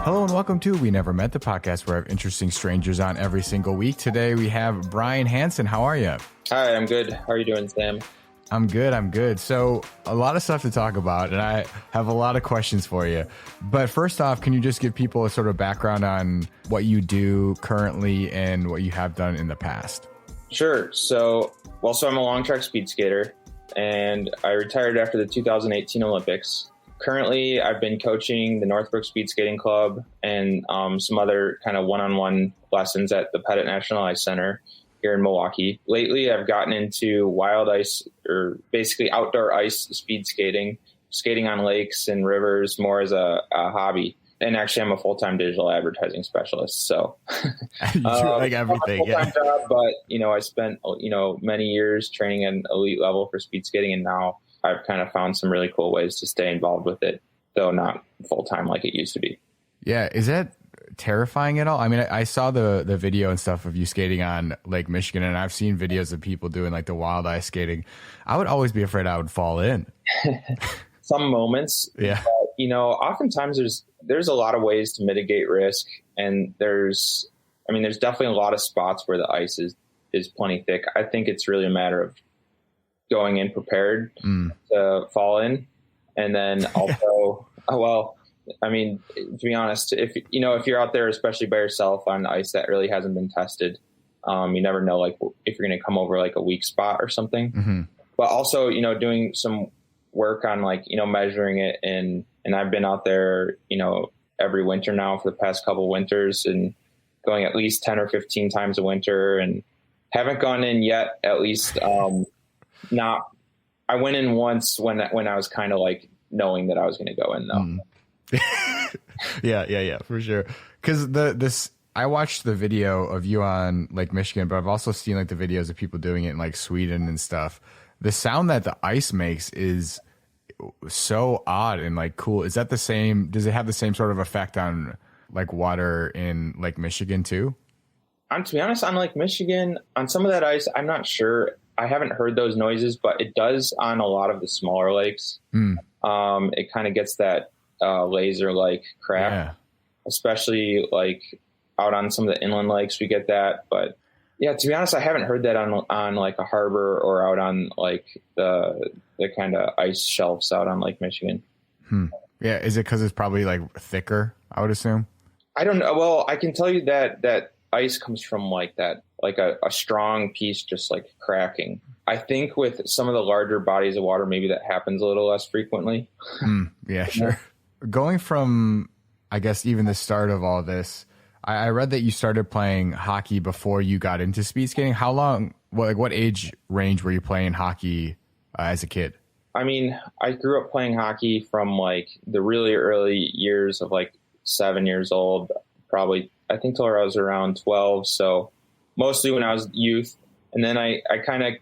Hello and welcome to We Never Met, the podcast where I have interesting strangers on every single week. Today we have Brian Hansen. How are you? Hi, I'm good. How are you doing, Sam? I'm good. So a lot of stuff to talk about, and I have a lot of questions for you. But first off, can you just give people a sort of background on what you do currently and what you have done in the past? Sure. So I'm a long track speed skater, and I retired after the 2018 Olympics. Currently, I've been coaching the Northbrook Speed Skating Club and some other kind of one-on-one lessons at the Pettit National Ice Center here in Milwaukee. Lately, I've gotten into wild ice, or basically outdoor ice speed skating on lakes and rivers more as a hobby. And actually, I'm a full-time digital advertising specialist. So you do like everything. Full-time job, but I spent many years training at an elite level for speed skating, and now I've kind of found some really cool ways to stay involved with it, though not full-time like it used to be. Yeah. Is that terrifying at all? I mean, I saw the video and stuff of you skating on Lake Michigan, and I've seen videos of people doing like the wild ice skating. I would always be afraid I would fall in. Some moments. Yeah. But, oftentimes there's a lot of ways to mitigate risk, and there's definitely a lot of spots where the ice is plenty thick. I think it's really a matter of going in prepared to fall in. And then also, to be honest, if you're out there, especially by yourself on ice that really hasn't been tested, you never know, like if you're going to come over like a weak spot or something, but also, doing some work on measuring it. And I've been out there, every winter now for the past couple winters and going at least 10 or 15 times a winter, and haven't gone in yet, at least, I went in once when I was kind of like knowing that I was going to go in though. Yeah, for sure. Because I watched the video of you on Lake Michigan, but I've also seen like the videos of people doing it in like Sweden and stuff. The sound that the ice makes is so odd and like cool. Is that the same? Does it have the same sort of effect on like water in Lake Michigan too? To be honest, on Lake Michigan, on some of that ice, I'm not sure. I haven't heard those noises, but it does on a lot of the smaller lakes. It kind of gets that laser-like crack, especially like out on some of the inland lakes, we get that. But yeah, to be honest, I haven't heard that on like a harbor or out on like the kind of ice shelves out on Lake Michigan. Yeah, is it because it's probably like thicker, I would assume? I don't know. Well, I can tell you that ice comes from like that, like a strong piece just like cracking. I think with some of the larger bodies of water, maybe that happens a little less frequently. Yeah, sure. Going from, I guess, even the start of all this, I read that you started playing hockey before you got into speed skating. How long, what age range were you playing hockey as a kid? I mean, I grew up playing hockey from like the really early years of like 7 years old, probably, I think till I was around 12. So mostly when I was youth. And then I kind of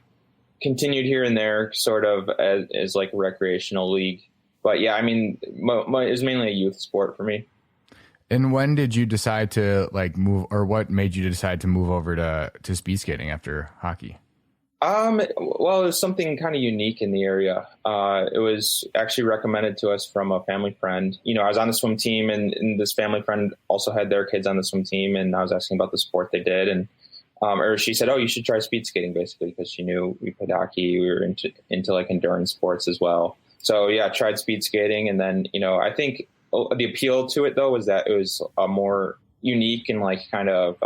continued here and there sort of as like a recreational league. But yeah, I mean, it was mainly a youth sport for me. And when did you decide to like move, or what made you decide to move over to speed skating after hockey? Well, it was something kind of unique in the area. It was actually recommended to us from a family friend. I was on the swim team, and this family friend also had their kids on the swim team, and I was asking about the sport they did, and or she said, "Oh, you should try speed skating," basically, because she knew we played hockey. We were into like endurance sports as well. So yeah, I tried speed skating, and then I think the appeal to it though was that it was a more unique and like kind of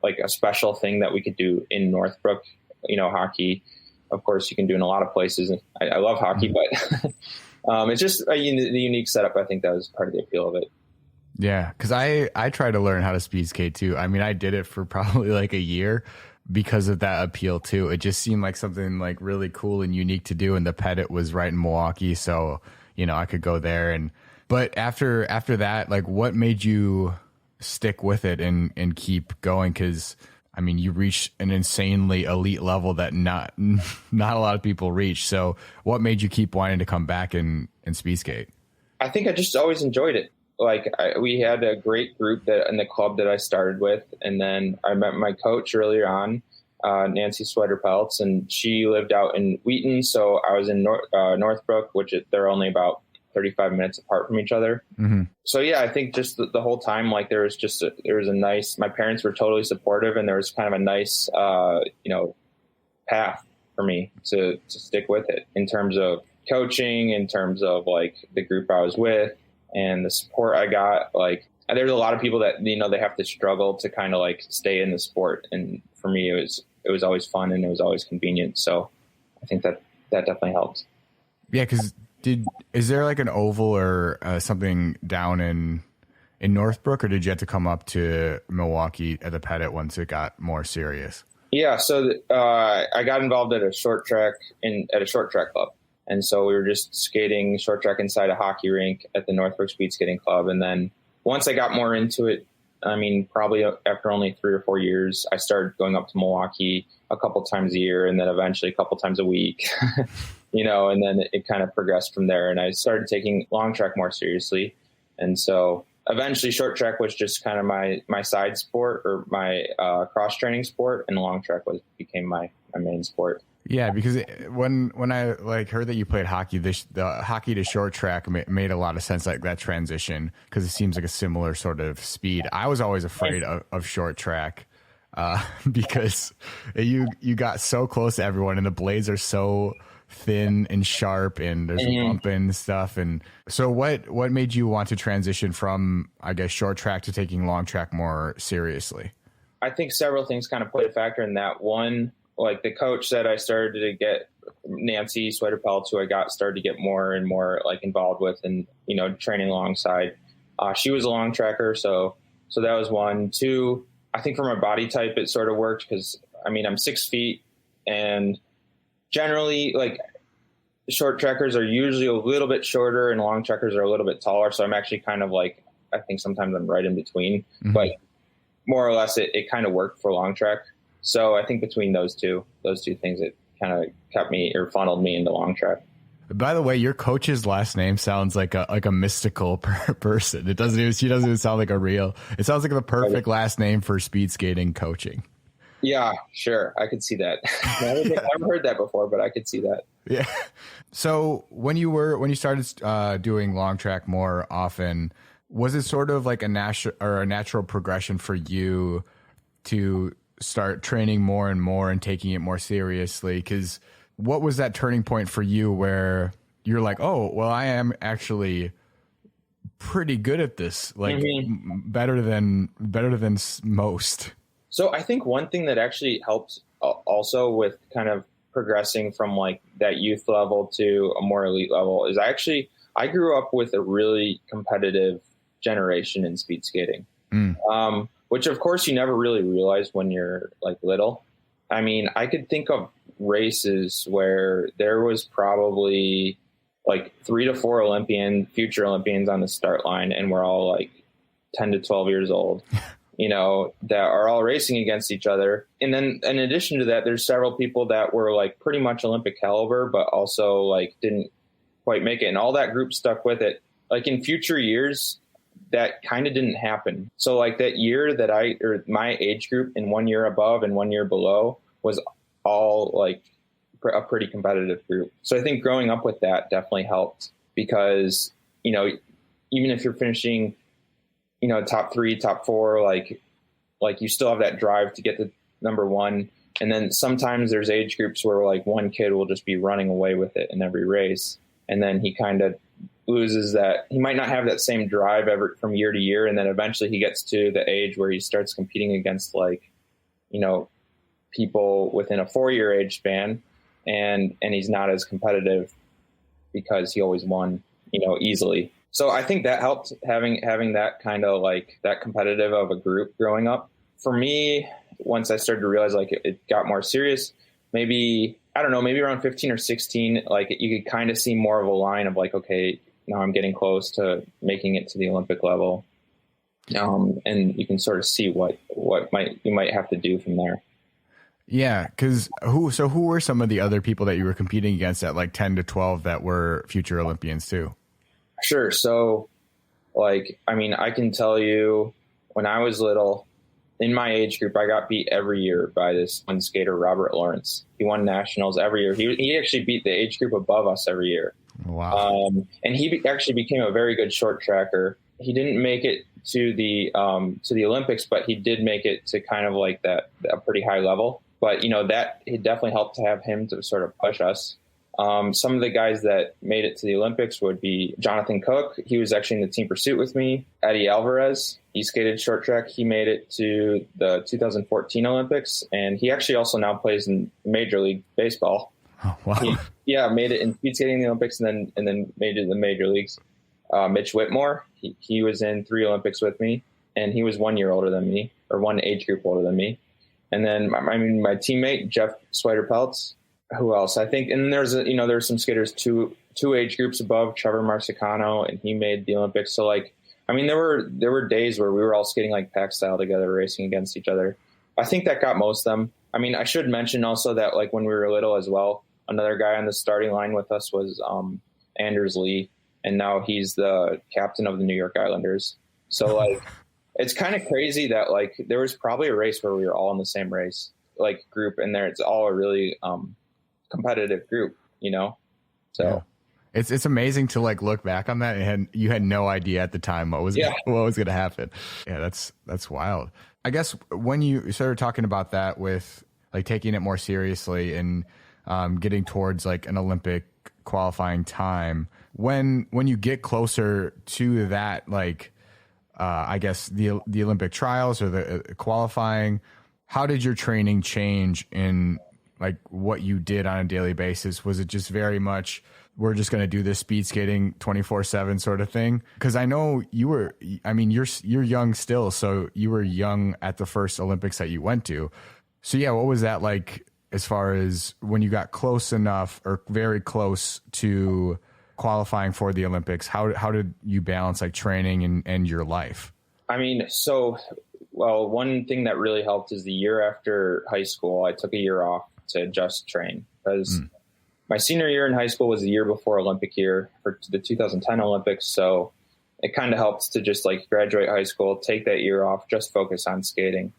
like a special thing that we could do in Northbrook. Hockey, of course, you can do in a lot of places. I love hockey, but it's just the unique setup. I think that was part of the appeal of it. Yeah, because I tried to learn how to speed skate too. I mean, I did it for probably like a year because of that appeal too. It just seemed like something like really cool and unique to do. And the Pettit was right in Milwaukee, so I could go there. But after that, like, what made you stick with it and keep going? Because I mean, you reached an insanely elite level that not a lot of people reach. So what made you keep wanting to come back and speed skate? I think I just always enjoyed it. Like we had a great group in the club that I started with. And then I met my coach earlier on, Nancy Sweater-Peltz, and she lived out in Wheaton. So I was in Northbrook, which they're only about 35 minutes apart from each other. Mm-hmm. So yeah, I think just the whole time, like there was a nice, my parents were totally supportive, and there was kind of a nice, path for me to stick with it in terms of coaching, in terms of like the group I was with and the support I got. Like there's a lot of people that, they have to struggle to kind of like stay in the sport. And for me, it was always fun and it was always convenient. So I think that definitely helped. Yeah. Cause is there like an oval or something down in Northbrook, or did you have to come up to Milwaukee at the Pettit once it got more serious? Yeah. So I got involved at a short track club. And so we were just skating short track inside a hockey rink at the Northbrook Speed Skating Club. And then once I got more into it, I mean, probably after only 3 or 4 years, I started going up to Milwaukee a couple times a year, and then eventually a couple times a week, and then it kind of progressed from there. And I started taking long track more seriously. And so eventually short track was just kind of my side sport, or my cross training sport, and long track became my main sport. Yeah, because when I like heard that you played hockey, the hockey to short track made a lot of sense, like that transition, because it seems like a similar sort of speed. I was always afraid of short track because you got so close to everyone, and the blades are so thin and sharp, and there's bumping and stuff. And so what made you want to transition from, I guess, short track to taking long track more seriously? I think several things kind of played a factor in that. One, like the coach said, I started to get Nancy Sweater-Peltz, who I started to get more and more like involved with, and, training alongside. She was a long tracker. So that was one. Two, I think for my body type, it sort of worked because, I mean, I'm 6 feet, and generally like short trackers are usually a little bit shorter and long trackers are a little bit taller. So I'm actually kind of like, I think sometimes I'm right in between, but more or less it kind of worked for long track. So I think between those two things, it kind of kept me, or funneled me into long track. By the way, your coach's last name sounds like a mystical person. She doesn't even sound like a real. It sounds like the perfect last name for speed skating coaching. Yeah, sure. I could see that. I haven't heard that before, but I could see that. Yeah. So when you started doing long track more often, was it sort of like a natural progression for you to start training more and more and taking it more seriously? Because what was that turning point for you where you're like, oh, well, I am actually pretty good at this, like better than most? So I think one thing that actually helped also with kind of progressing from like that youth level to a more elite level is I grew up with a really competitive generation in speed skating. Which of course you never really realize when you're like little. I mean, I could think of races where there was probably like 3 to 4 future Olympians on the start line, and we're all like 10 to 12 years old, that are all racing against each other. And then in addition to that, there's several people that were like pretty much Olympic caliber, but also like didn't quite make it. And all that group stuck with it. Like in future years, that kind of didn't happen. So like that year or my age group in 1 year above and 1 year below was all like a pretty competitive group. So I think growing up with that definitely helped because, even if you're finishing, top 3, top 4, like you still have that drive to get to number 1. And then sometimes there's age groups where like one kid will just be running away with it in every race. And then he kind of loses that. He might not have that same drive from year to year. And then eventually he gets to the age where he starts competing against like, people within a 4-year age span. And he's not as competitive because he always won, easily. So I think that helped having that kind of like that competitive of a group growing up. For me, once I started to realize like it got more serious, maybe around 15 or 16, like you could kind of see more of a line of like, okay, now I'm getting close to making it to the Olympic level. And you can sort of see what you might have to do from there. Yeah. Cause who were some of the other people that you were competing against at like 10 to 12 that were future Olympians too? Sure. So like, I mean, I can tell you when I was little in my age group, I got beat every year by this one skater, Robert Lawrence. He won nationals every year. He actually beat the age group above us every year. Wow. And he actually became a very good short tracker. He didn't make it to the Olympics, but he did make it to kind of like that a pretty high level. But that it definitely helped to have him to sort of push us. Some of the guys that made it to the Olympics would be Jonathan Cook. He was actually in the team pursuit with me. Eddie Alvarez, he skated short track. He made it to the 2014 Olympics, and he actually also now plays in Major League Baseball. Oh, wow. Made it in speed skating in the Olympics, and then made it in the major leagues. Mitch Whitmore, he was in 3 Olympics with me, and he was 1 year older than me, or one age group older than me. And then my teammate Jeff Swider-Peltz. Who else? I think, and there's some skaters two age groups above Trevor Marsicano, and he made the Olympics. So there were days where we were all skating like pack style together, racing against each other. I think that got most of them. I mean, I should mention also that like when we were little as well, another guy on the starting line with us was Anders Lee, and now he's the captain of the New York Islanders. So like, it's kind of crazy that like there was probably a race where we were all in the same race, like group, and it's all a really competitive group, so yeah. It's amazing to like look back on that and you had no idea at the time what was going to happen. Yeah, that's wild. I guess when you started talking about that with like taking it more seriously and getting towards like an Olympic qualifying time, when you get closer to that, like I guess the Olympic trials or the qualifying, how did your training change in like what you did on a daily basis? Was it just very much, we're just going to do this speed skating 24/7 sort of thing? Because I know you're young still. So you were young at the first Olympics that you went to. So yeah, what was that like as far as when you got close enough or very close to qualifying for the Olympics? How did you balance like training and your life? I mean, well, one thing that really helped is the year after high school, I took a year off to just train, because my senior year in high school was the year before Olympic year for the 2010 Olympics. So it kind of helps to just like graduate high school, take that year off, just focus on skating.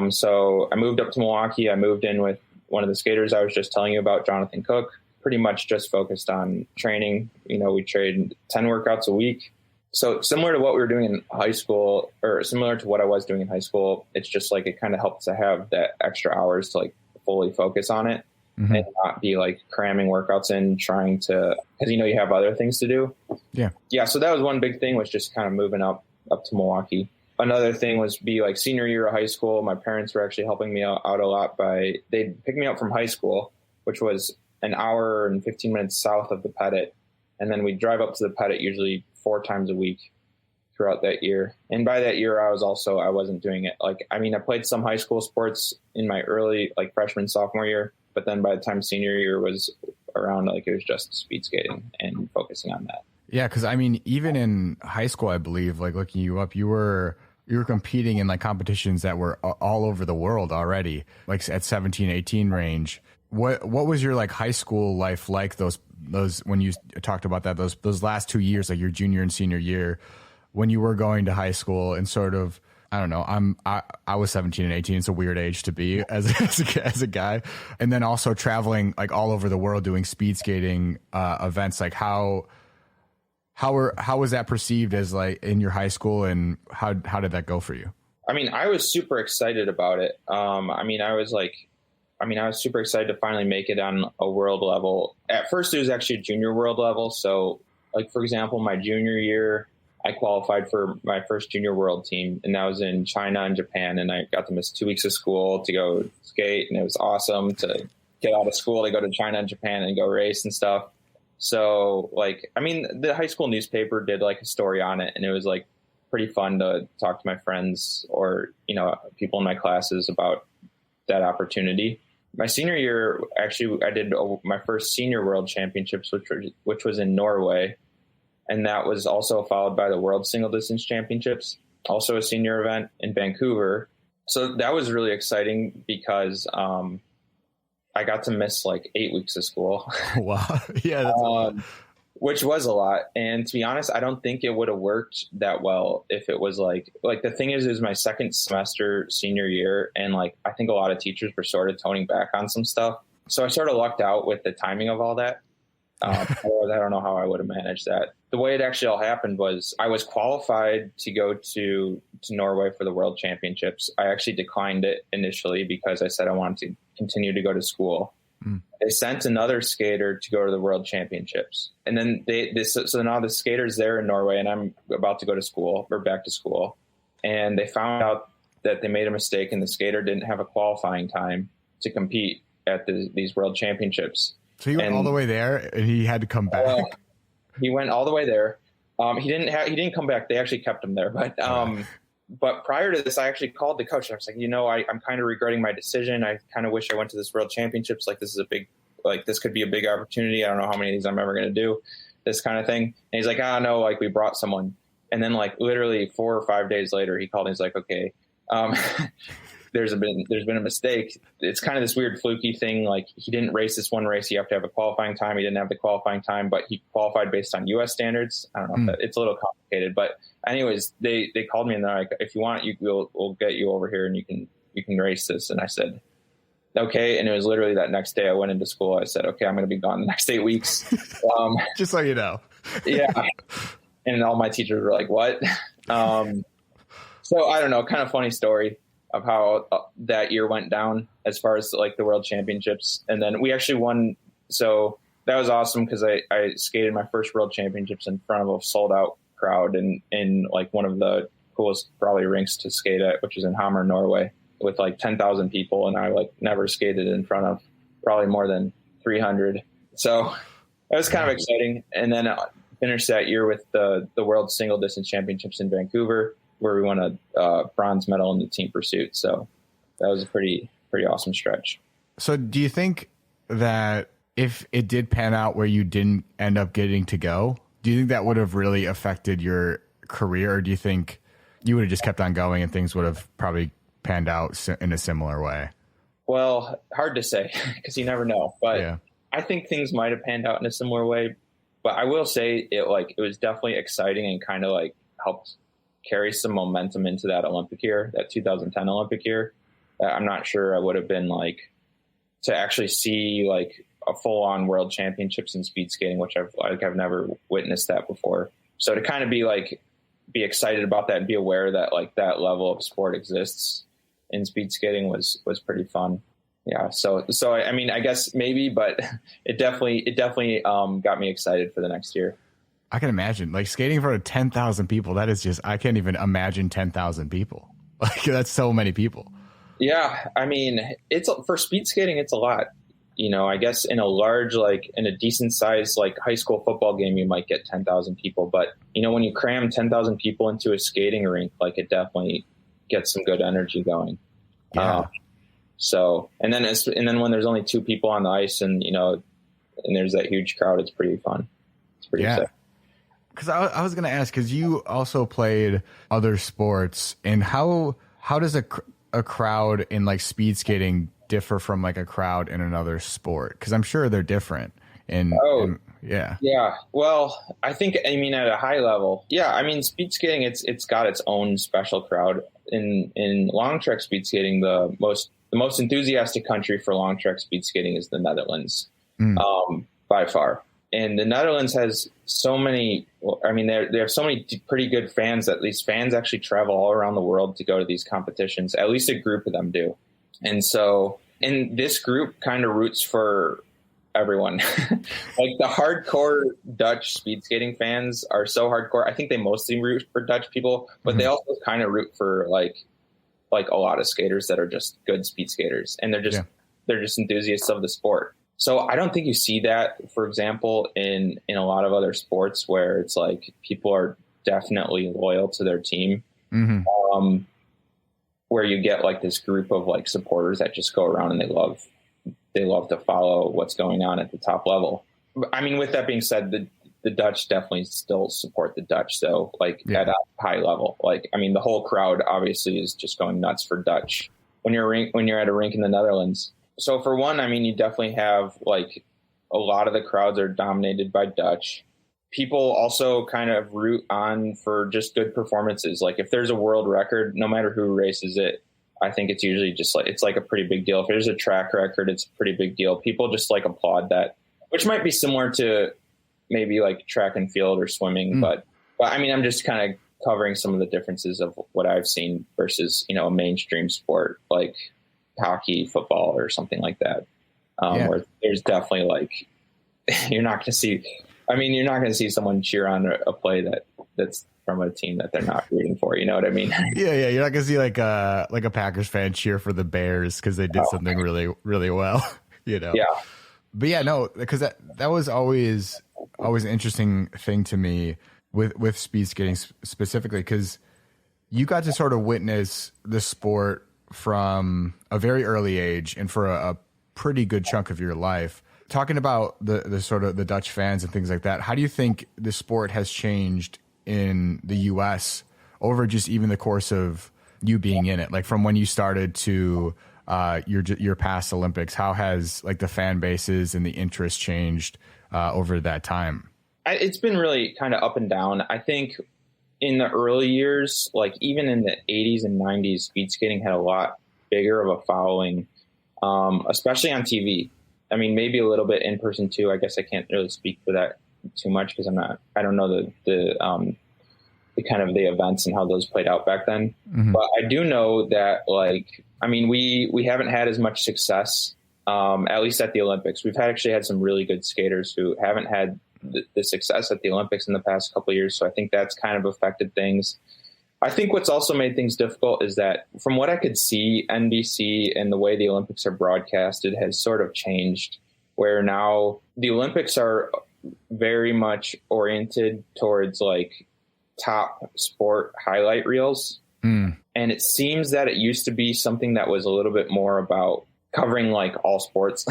So I moved up to Milwaukee. I moved in with one of the skaters I was just telling you about, Jonathan Cook, pretty much just focused on training. We trained 10 workouts a week. So similar to what we were doing in high school, or similar to what I was doing in high school, it's just like it kind of helped to have that extra hours to like fully focus on it and not be like cramming workouts in, trying to, because you have other things to do. Yeah. So that was one big thing, was just kind of moving up to Milwaukee. Another thing was be like senior year of high school. My parents were actually helping me out a lot they'd pick me up from high school, which was an hour and 15 minutes south of the Pettit. And then we'd drive up to the Pettit usually 4 times a week throughout that year. And by that year, I wasn't doing it. Like, I mean, I played some high school sports in my early, like freshman, sophomore year, but then by the time senior year was around, like it was just speed skating and focusing on that. Yeah. Cause I mean, even in high school, I believe, like looking you up, you were competing in like competitions that were all over the world already, like at 17, 18 range. What was your like high school life like those when you talked about that, those last 2 years, like your junior and senior year, when you were going to high school and sort of, I don't know, I was 17 and 18. It's a weird age to be as a guy. And then also traveling like all over the world doing speed skating events. Like how was that perceived as like in your high school, and how did that go for you? I mean, I was super excited about it. I was super excited to finally make it on a world level. At first, it was actually a junior world level. So, like, for example, my junior year, I qualified for my first junior world team, and that was in China and Japan. And I got to miss 2 weeks of school to go skate, and it was awesome to get out of school to go to China and Japan and go race and stuff. So, like, I mean, the high school newspaper did like a story on it, and it was like pretty fun to talk to my friends or, people in my classes about that opportunity. My senior year, actually, I did my first senior world championships, which was in Norway. And that was also followed by the World Single Distance Championships, also a senior event in Vancouver. So that was really exciting because I got to miss like 8 weeks of school. Wow. Yeah. That's a lot. Which was a lot. And to be honest, I don't think it would have worked that well if it was like the thing is, it was my second semester senior year. And like, I think a lot of teachers were sort of toning back on some stuff. So I sort of lucked out with the timing of all that. I don't know how I would have managed that. The way it actually all happened was I was qualified to go to Norway for the World Championships. I actually declined it initially because I said I wanted to continue to go to school. They sent another skater to go to the World Championships. And then so now the skater's there in Norway, and I'm about to go to school or back to school. And they found out that they made a mistake and the skater didn't have a qualifying time to compete at these World Championships. So he went all the way there and he had to come back. He went all the way there. He didn't come back. They actually kept him there. But prior to this, I actually called the coach. I was like, I'm kind of regretting my decision. I kind of wish I went to this World Championships. Like, this is this could be a big opportunity. I don't know how many of these I'm ever going to do, this kind of thing. And he's like, no, like, we brought someone. And then like literally 4 or 5 days later, he called and he's like, okay, there's been a mistake. It's kind of this weird fluky thing. Like, he didn't race this one race. You have to have a qualifying time. He didn't have the qualifying time, but he qualified based on US standards. I don't know. It's a little complicated, but anyways, they called me and they're like, if you want, we'll get you over here and you can race this. And I said, okay. And it was literally that next day I went into school. I said, okay, I'm going to be gone the next 8 weeks. Just so you know. Yeah. And all my teachers were like, what? So I don't know, kind of funny story of how that year went down as far as like the World Championships. And then we actually won. So that was awesome because I skated my first World Championships in front of a sold out crowd in like one of the coolest probably rinks to skate at, which is in Hamar, Norway, with like 10,000 people. And I like never skated in front of probably more than 300. So that was kind of exciting. And then finished that year with the World Single Distance Championships in Vancouver, where we won a bronze medal in the team pursuit. So that was a pretty awesome stretch. So do you think that if it did pan out where you didn't end up getting to go, do you think that would have really affected your career? Or do you think you would have just kept on going and things would have probably panned out in a similar way? Well, hard to say because you never know. But yeah. I think things might have panned out in a similar way. But I will say it was definitely exciting and kind of like helped carry some momentum into that Olympic year, that 2010 Olympic year. I'm not sure I would have been like to actually see like a full on world championships in speed skating, which I've never witnessed that before. So to kind of be excited about that and be aware that like that level of sport exists in speed skating was pretty fun. Yeah. So I mean, I guess maybe, but it definitely got me excited for the next year. I can imagine like skating in front of 10,000 people. That is just, I can't even imagine 10,000 people. Like that's so many people. Yeah. I mean, for speed skating, it's a lot, I guess in a decent size, like high school football game, you might get 10,000 people, but when you cram 10,000 people into a skating rink, like it definitely gets some good energy going. Yeah. And then when there's only 2 people on the ice and there's that huge crowd, it's pretty fun. It's pretty exciting. Because I was going to ask, because you also played other sports, and how does a crowd in like speed skating differ from like a crowd in another sport? Because I'm sure they're different. Yeah. Well, I think at a high level, speed skating it's got its own special crowd. In long track speed skating, the most enthusiastic country for long track speed skating is the Netherlands, by far. And the Netherlands has so many, they have so many pretty good fans that these fans actually travel all around the world to go to these competitions. At least a group of them do. And this group kind of roots for everyone. Like the hardcore Dutch speed skating fans are so hardcore. I think they mostly root for Dutch people, but they also kind of root for like a lot of skaters that are just good speed skaters. And they're just enthusiasts of the sport. So I don't think you see that, for example, in a lot of other sports where it's like people are definitely loyal to their team, where you get like this group of like supporters that just go around and they love to follow what's going on at the top level. I mean, with that being said, the Dutch definitely still support the Dutch. So like at a high level, the whole crowd obviously is just going nuts for Dutch when you're at a rink in the Netherlands. So for one, you definitely have like a lot of the crowds are dominated by Dutch. People also kind of root on for just good performances. Like if there's a world record, no matter who races it, I think it's usually just like, it's like a pretty big deal. If there's a track record, it's a pretty big deal. People just like applaud that which might be similar to maybe like track and field or swimming. But I mean, I'm just kind of covering some of the differences of what I've seen versus, a mainstream sport like hockey, football, or something like that. Where there's definitely like, you're not going to see someone cheer on a play that's from a team that they're not rooting for. You know what I mean? Yeah. You're not going to see like a Packers fan cheer for the Bears because they did something really, really well, Yeah. But yeah, no, because that was always an interesting thing to me with speed skating specifically, because you got to sort of witness the sport from a very early age and for a pretty good chunk of your life. Talking about the sort of the Dutch fans and things like that, how do you think the sport has changed in the U.S. over just even the course of you being in it? Like from when you started to your past Olympics, how has like the fan bases and the interest changed over that time? It's been really kind of up and down. I think in the early years, like even in the 80s and 90s, speed skating had a lot bigger of a following, especially on TV. I mean, maybe a little bit in person too. I guess I can't really speak for that too much because I don't know the kind of the events and how those played out back then. Mm-hmm. But I do know that, like, I mean, we haven't had as much success, at least at the Olympics. We've actually had some really good skaters who haven't had the success at the Olympics in the past couple of years. So I think that's kind of affected things. I think what's also made things difficult is that from what I could see, NBC and the way the Olympics are broadcasted has sort of changed, where now the Olympics are very much oriented towards like top sport highlight reels. And it seems that it used to be something that was a little bit more about covering like all sports.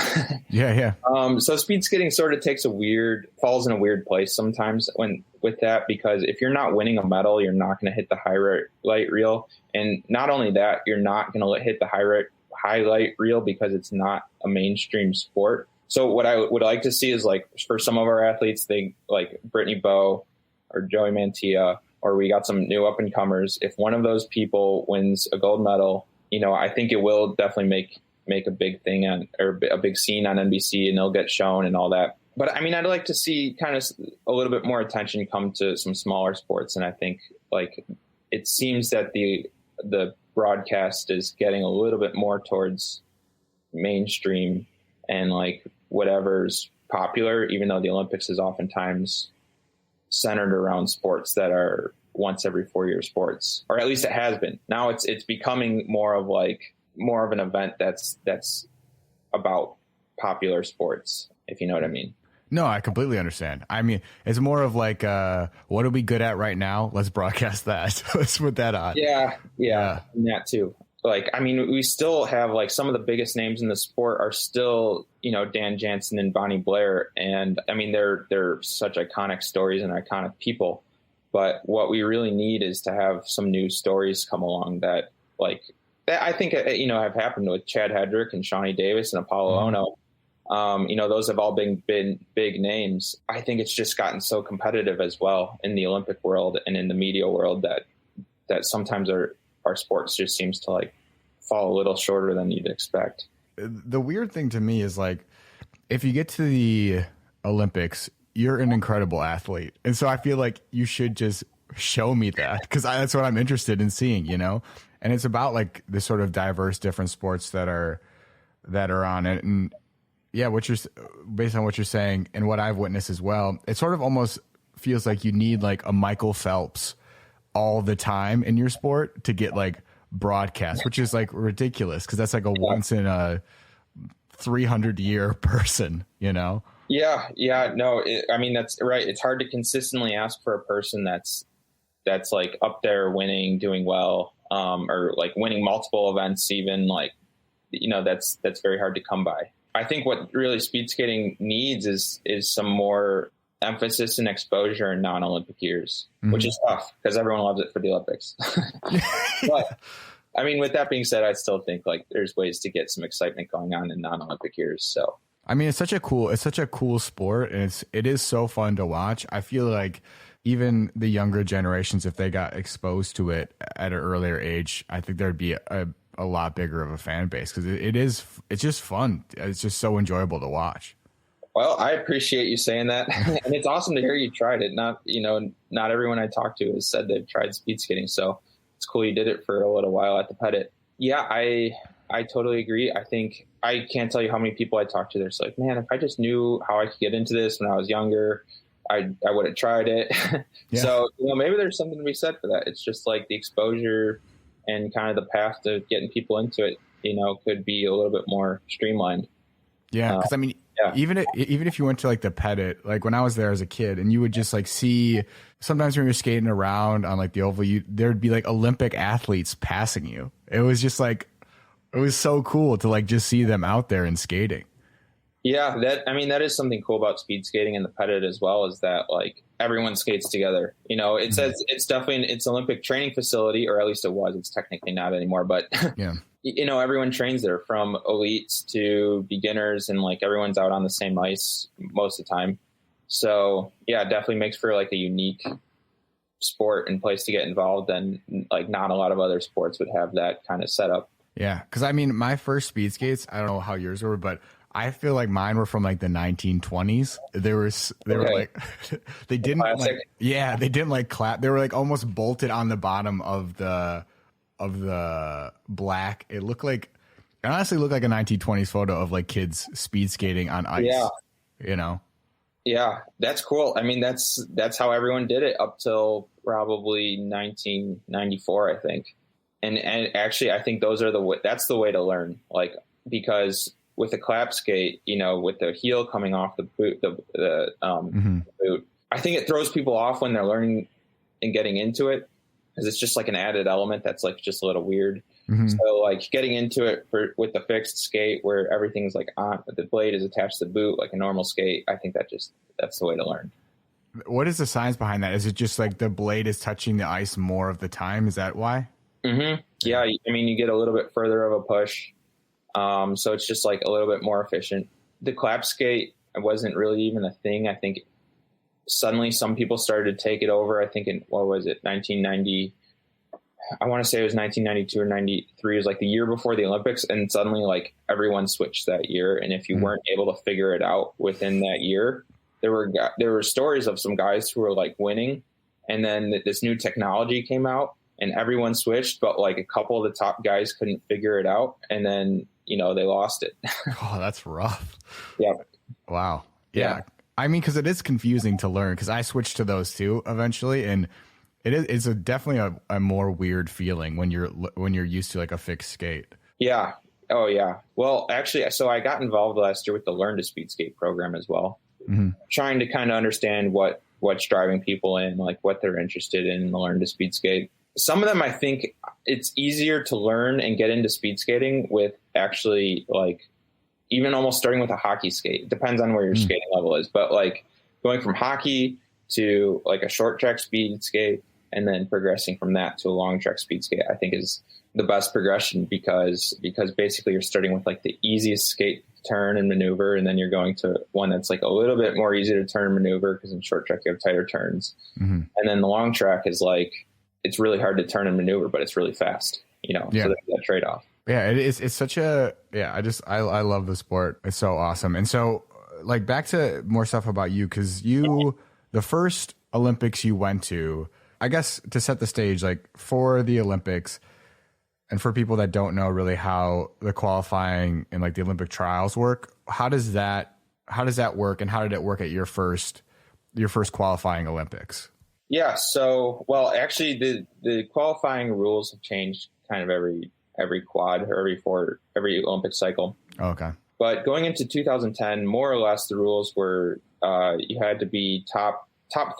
Yeah. So speed skating sort of falls in a weird place sometimes with that, because if you're not winning a medal, you're not going to hit the highlight reel. And not only that, you're not going to hit the highlight reel because it's not a mainstream sport. So what I would like to see is, like, for some of our athletes, they like Brittany Bowe or Joey Mantilla, or we got some new up and comers. If one of those people wins a gold medal, I think it will definitely make a big thing or a big scene on NBC, and they'll get shown and all that. But I mean, I'd like to see kind of a little bit more attention come to some smaller sports. And I think, like, it seems that the broadcast is getting a little bit more towards mainstream and like whatever's popular, even though the Olympics is oftentimes centered around sports that are once every 4-year sports, or at least it has been. Now it's becoming more of an event that's about popular sports, if you know what I mean. No, I completely understand. I mean, it's more of like, what are we good at right now? Let's broadcast that. Let's put that on. Yeah. And that too. Like, I mean, we still have like some of the biggest names in the sport are still, Dan Jansen and Bonnie Blair. And I mean, they're such iconic stories and iconic people. But what we really need is to have some new stories come along that I think, have happened with Chad Hedrick and Shawnee Davis and Apollo Ono. Those have all been big names. I think it's just gotten so competitive as well in the Olympic world and in the media world that sometimes our sports just seems to like fall a little shorter than you'd expect. The weird thing to me is, like, if you get to the Olympics, you're an incredible athlete. And so I feel like you should just show me that, because that's what I'm interested in seeing, And it's about like the sort of diverse different sports that are on it. And yeah, based on what you're saying and what I've witnessed as well, it sort of almost feels like you need like a Michael Phelps all the time in your sport to get like broadcast, which is like ridiculous, because that's like a once in a 300-year person, Yeah. No, I mean, that's right. It's hard to consistently ask for a person that's like up there winning, doing well, or like winning multiple events, even like, that's very hard to come by. I think what really speed skating needs is some more emphasis and exposure in non-Olympic years, which is tough because everyone loves it for the Olympics. But I mean, with that being said, I still think like there's ways to get some excitement going on in non-Olympic years. So, I mean, it's such a cool sport, and it is so fun to watch. I feel like even the younger generations, if they got exposed to it at an earlier age, I think there'd be a lot bigger of a fan base, because it's just fun. It's just so enjoyable to watch. Well, I appreciate you saying that. And it's awesome to hear you tried it. Not everyone I talked to has said they've tried speed skating. So it's cool you did it for a little while at the Pettit. Yeah, I totally agree. I think I can't tell you how many people I talked to. They're like, man, if I just knew how I could get into this when I was younger, I would have tried it. Yeah. So, maybe there's something to be said for that. It's just like the exposure and kind of the path to getting people into it, could be a little bit more streamlined. Yeah. Cause even if you went to like the Pettit, like when I was there as a kid and you would just like see sometimes when you're skating around on like the oval, there'd be like Olympic athletes passing you. It was just like, it was so cool to like just see them out there and skating. Yeah, that is something cool about speed skating and the Pettit as well, is that like everyone skates together. It says it's definitely it's an Olympic training facility, or at least it was. It's technically not anymore, but yeah. Everyone trains there, from elites to beginners, and like everyone's out on the same ice most of the time. So yeah, it definitely makes for like a unique sport and place to get involved, and like not a lot of other sports would have that kind of setup. Yeah, because my first speed skates, I don't know how yours were, but I feel like mine were from like the 1920s. They were like they didn't they didn't like clap. They were like almost bolted on the bottom of the black. It honestly looked like a 1920s photo of like kids speed skating on ice. Yeah. Yeah, that's cool. That's how everyone did it up till probably 1994, I think. And actually, I think that's the way to learn. Like, because with a clap skate, with the heel coming off the boot, the boot, I think it throws people off when they're learning and getting into it, because it's just like an added element that's like just a little weird. Mm-hmm. So like getting into it with the fixed skate where everything's like on the blade is attached to the boot like a normal skate, I think that's the way to learn. What is the science behind that? Is it just like the blade is touching the ice more of the time? Is that why? Mm-hmm. Yeah, you get a little bit further of a push. So it's just like a little bit more efficient. The clap skate wasn't really even a thing. I think suddenly some people started to take it over. I think in, 1990, I want to say it was 1992 or 93. It was like the year before the Olympics. And suddenly like everyone switched that year. And if you weren't able to figure it out within that year, there were stories of some guys who were like winning. And then this new technology came out and everyone switched, but like a couple of the top guys couldn't figure it out. And then, they lost it. Oh, that's rough. Yeah. Wow. Yeah. Because it is confusing to learn, because I switched to those too eventually. And it's definitely a more weird feeling when you're used to like a fixed skate. Yeah. Oh yeah. Well, actually, so I got involved last year with the Learn to Speed Skate program as well, trying to kind of understand what's driving people in, like what they're interested in the Learn to Speed Skate. Some of them, I think it's easier to learn and get into speed skating with actually like even almost starting with a hockey skate. It depends on where your skating level is, but like going from hockey to like a short track speed skate and then progressing from that to a long track speed skate, I think is the best progression, because basically you're starting with like the easiest skate turn and maneuver, and then you're going to one that's like a little bit more easy to turn and maneuver, because in short track you have tighter turns. And then the long track is like, it's really hard to turn and maneuver, but it's really fast, so there's that trade-off. Yeah, it is. It's such a, I love the sport. It's so awesome. And so like back to more stuff about you, because the first Olympics you went to, I guess to set the stage, like for the Olympics and for people that don't know really how the qualifying and like the Olympic trials work, how does that work, and how did it work at your first qualifying Olympics? Yeah. So, well, actually the qualifying rules have changed kind of every quad or every Olympic cycle. Oh, okay. But going into 2010, more or less the rules were, you had to be top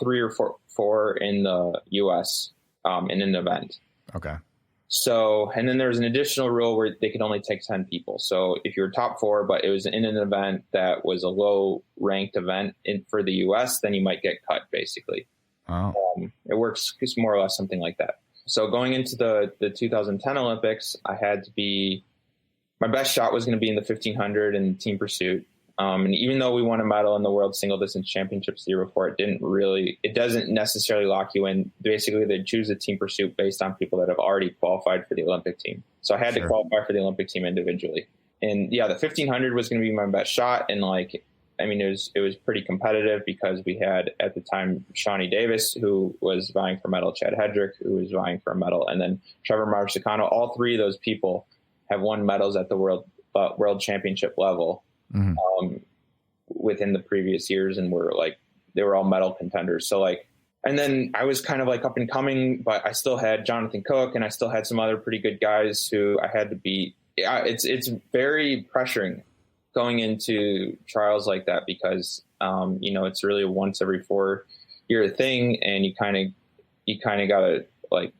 3 or 4 in the US, in an event. Okay. So, and then there was an additional rule where they could only take 10 people. So if you were top 4, but it was in an event that was a low ranked event for the US, then you might get cut basically. Oh. It works just more or less something like that. So going into the 2010 Olympics, I had to be, my best shot was going to be in the 1500 and team pursuit. And even though we won a medal in the World Single Distance Championships the year before, it doesn't necessarily lock you in. Basically, they choose a team pursuit based on people that have already qualified for the Olympic team. So I had to qualify for the Olympic team individually. And yeah, the 1500 was going to be my best shot. And I mean, it was pretty competitive because we had at the time Shawnee Davis, who was vying for a medal, Chad Hedrick, who was vying for a medal, and then Trevor Marsicano. All three of those people have won medals at the world championship level within the previous years, and they were all medal contenders. So and then I was kind of up and coming, but I still had Jonathan Cook, and I still had some other pretty good guys who I had to beat. Yeah, it's very pressuring going into trials like that because it's really a once every 4-year thing, and you kind of gotta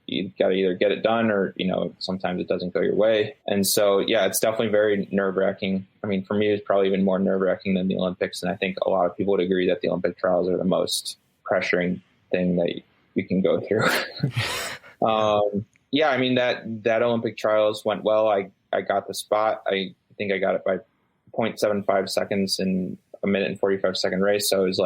either get it done or sometimes it doesn't go your way. And so yeah, it's definitely very nerve-wracking. I mean, for me, it's probably even more nerve-wracking than the Olympics, and I think a lot of people would agree that the Olympic trials are the most pressuring thing that you can go through. Yeah, I mean that Olympic trials went well. I got the spot. I think I got it by 0.75 seconds in a minute and 45-second race. So it was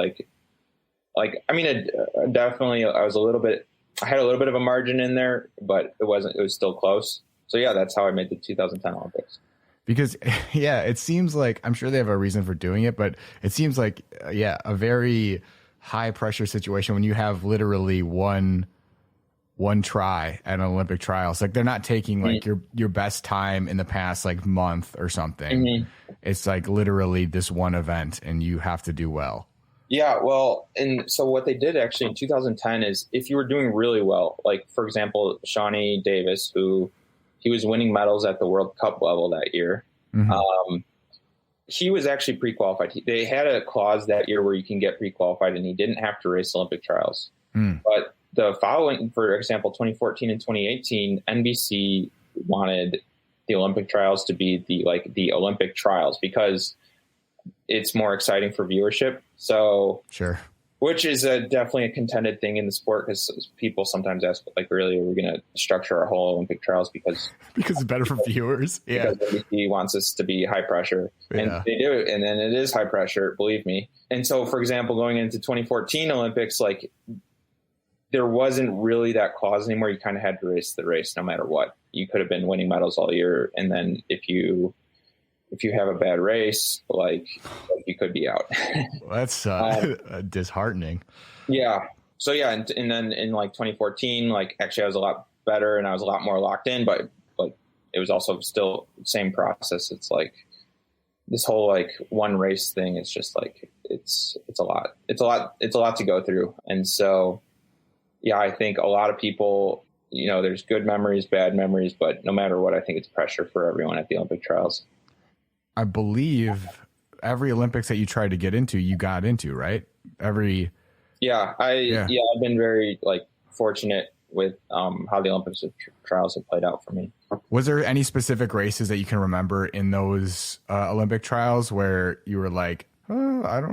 definitely, I had a little bit of a margin in there, but it was still close. So yeah, that's how I made the 2010 Olympics. Because yeah, it seems like, I'm sure they have a reason for doing it, but it seems like, a very high pressure situation when you have literally one try at an Olympic trials. They're not taking your best time in the past month or something. Mm-hmm. It's literally this one event and you have to do well. Yeah. Well, and so what they did actually in 2010 is if you were doing really well, for example, Shawnee Davis, he was winning medals at the World Cup level that year. Mm-hmm. He was actually pre-qualified. They had a clause that year where you can get pre-qualified and he didn't have to race Olympic trials. But the following, for example, 2014 and 2018, NBC wanted the Olympic trials to be the Olympic trials because it's more exciting for viewership. So sure, which is definitely a contended thing in the sport because people sometimes ask, really, are we going to structure our whole Olympic trials because it's better for viewers? Yeah, because NBC wants us to be high pressure, and they do it, and then it is high pressure, believe me. And so, for example, going into 2014 Olympics, there wasn't really that clause anymore. You kind of had to race the race no matter what. You could have been winning medals all year, and then if you have a bad race, you could be out. Well, that's disheartening. Yeah. So yeah, and then in 2014, actually I was a lot better and I was a lot more locked in, but it was also still the same process. It's this whole one race thing. It's just it's a lot. It's a lot to go through, and so. Yeah, I think a lot of people, there's good memories, bad memories, but no matter what, I think it's pressure for everyone at the Olympic trials. I believe every Olympics that you tried to get into, you got into, right? Yeah, I've been very fortunate with how the Olympics trials have played out for me. Was there any specific races that you can remember in those Olympic trials where you were I don't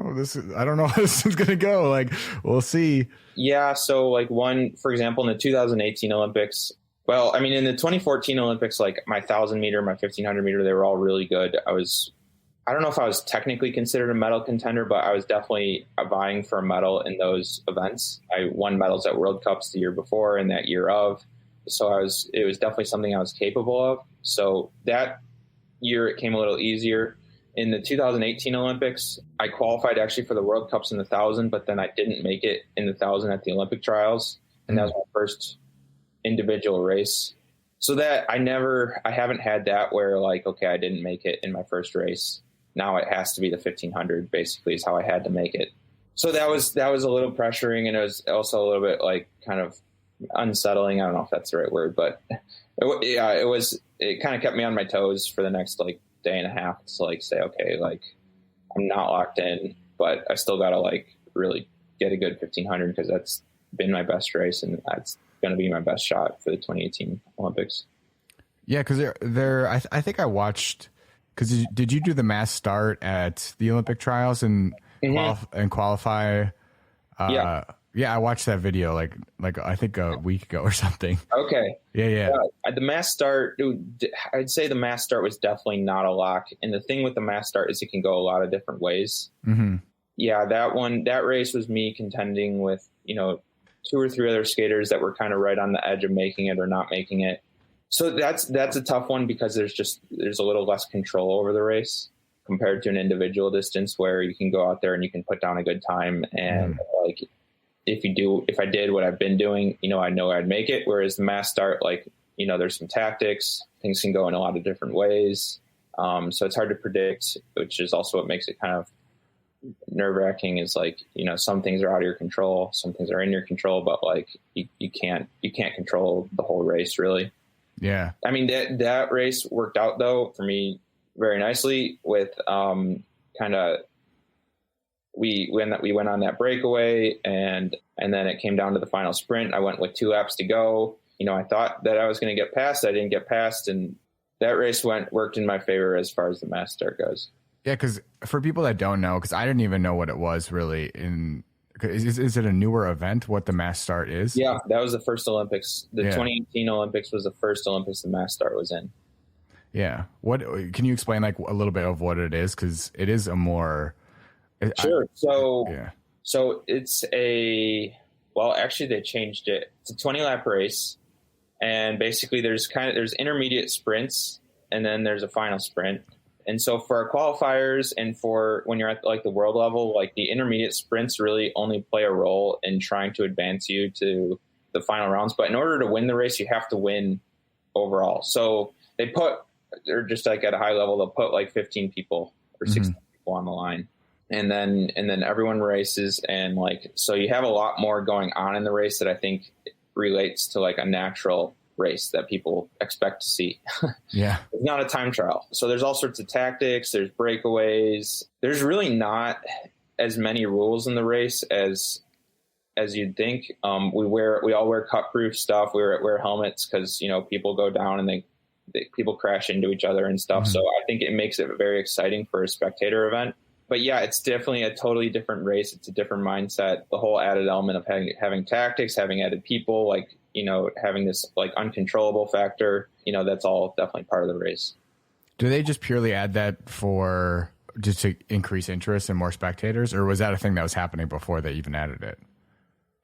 know how this is going to go. We'll see. Yeah. So one, for example, in the 2018 Olympics, well, I mean, in the 2014 Olympics, my 1,000 meter, my 1,500 meter, they were all really good. I don't know if I was technically considered a medal contender, but I was definitely vying for a medal in those events. I won medals at World Cups the year before and that year of. So it was definitely something I was capable of. So that year it came a little easier. In the 2018 Olympics, I qualified actually for the World Cups in the 1,000, but then I didn't make it in the 1,000 at the Olympic trials. And that was my first individual race. So that I haven't had that where okay, I didn't make it in my first race. Now it has to be the 1,500 basically is how I had to make it. So that was a little pressuring, and it was also a little bit kind of unsettling. I don't know if that's the right word, but it kind of kept me on my toes for the next day and a half to say, okay, I'm not locked in, but I still got to really get a good 1,500 because that's been my best race and that's going to be my best shot for the 2018 Olympics. Yeah. Cause I think I watched, did you do the mass start at the Olympic trials and qualify? Yeah, I watched that video I think a week ago or something. Okay. Yeah. The mass start, I'd say the mass start was definitely not a lock. And the thing with the mass start is it can go a lot of different ways. Mm-hmm. Yeah, that race was me contending with, 2 or 3 other skaters that were kind of right on the edge of making it or not making it. So that's a tough one because there's a little less control over the race. compared to an individual distance where you can go out there and you can put down a good time. And like, if I did what I've been doing, I know I'd make it. Whereas the mass start, like, there's some tactics, things can go in a lot of different ways. So it's hard to predict, which is also what makes it kind of nerve wracking, is like, some things are out of your control, some things are in your control, but like you can't control the whole race really. Yeah. I mean, that race worked out though for me very nicely with, we went on that breakaway and then it came down to the final sprint. I went with 2 laps to go. I thought that I was going to get past. I didn't get past, and that race worked in my favor as far as the mass start goes. Yeah, because for people that don't know, because I didn't even know what it was really. Is it a newer event? What the mass start is? Yeah, that was the first Olympics. The 2018 Olympics was the first Olympics the mass start was in. Yeah. What can you explain like a little bit of what it is? Because it is a more sure. So it's actually they changed it. It's a 20-lap race. And basically there's intermediate sprints and then there's a final sprint. And so for our qualifiers and for when you're at like the world level, like the intermediate sprints really only play a role in trying to advance you to the final rounds. But in order to win the race, you have to win overall. So they're just like at a high level, they'll put like 15 people or 16 people on the line. And then everyone races. And like, so you have a lot more going on in the race that I think relates to like a natural race that people expect to see. Yeah. It's not a time trial. So there's all sorts of tactics. There's breakaways. There's really not as many rules in the race as you'd think. We all wear cut-proof stuff. We wear helmets because, people go down and people crash into each other and stuff. So I think it makes it very exciting for a spectator event. But yeah, it's definitely a totally different race. It's a different mindset. The whole added element of having tactics, having added people, like, having this like uncontrollable factor, that's all definitely part of the race. Do they just purely add that for just to increase interest and more spectators, or was that a thing that was happening before they even added it?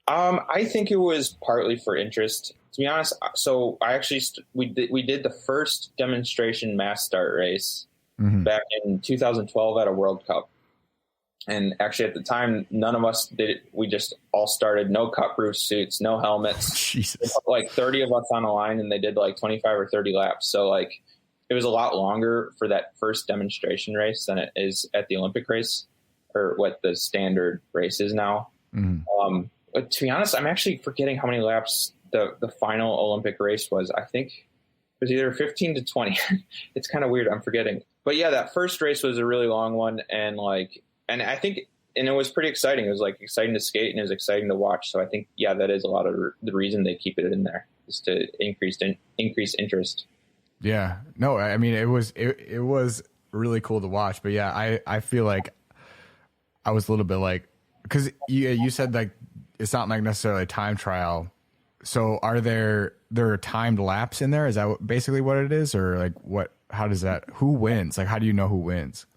I think it was partly for interest, to be honest. So we did the first demonstration mass start race back in 2012 at a World Cup. And actually at the time, none of us did it. We just all started, no cut-proof suits, no helmets. Jesus. Like 30 of us on a line, and they did like 25 or 30 laps. So like it was a lot longer for that first demonstration race than it is at the Olympic race, or what the standard race is now. But to be honest, I'm actually forgetting how many laps the final Olympic race was. I think it was either 15 to 20. It's kind of weird. I'm forgetting. But yeah, that first race was a really long one. And I think it was pretty exciting. It was like exciting to skate and it was exciting to watch. So I think, yeah, that is a lot of the reason they keep it in there, is to increase interest. Yeah, no, I mean, it was really cool to watch, but yeah, I feel like I was a little bit like, cause you said like, it's not like necessarily a time trial. So are there timed laps in there? Is that basically what it is? Or like who wins? Like, how do you know who wins?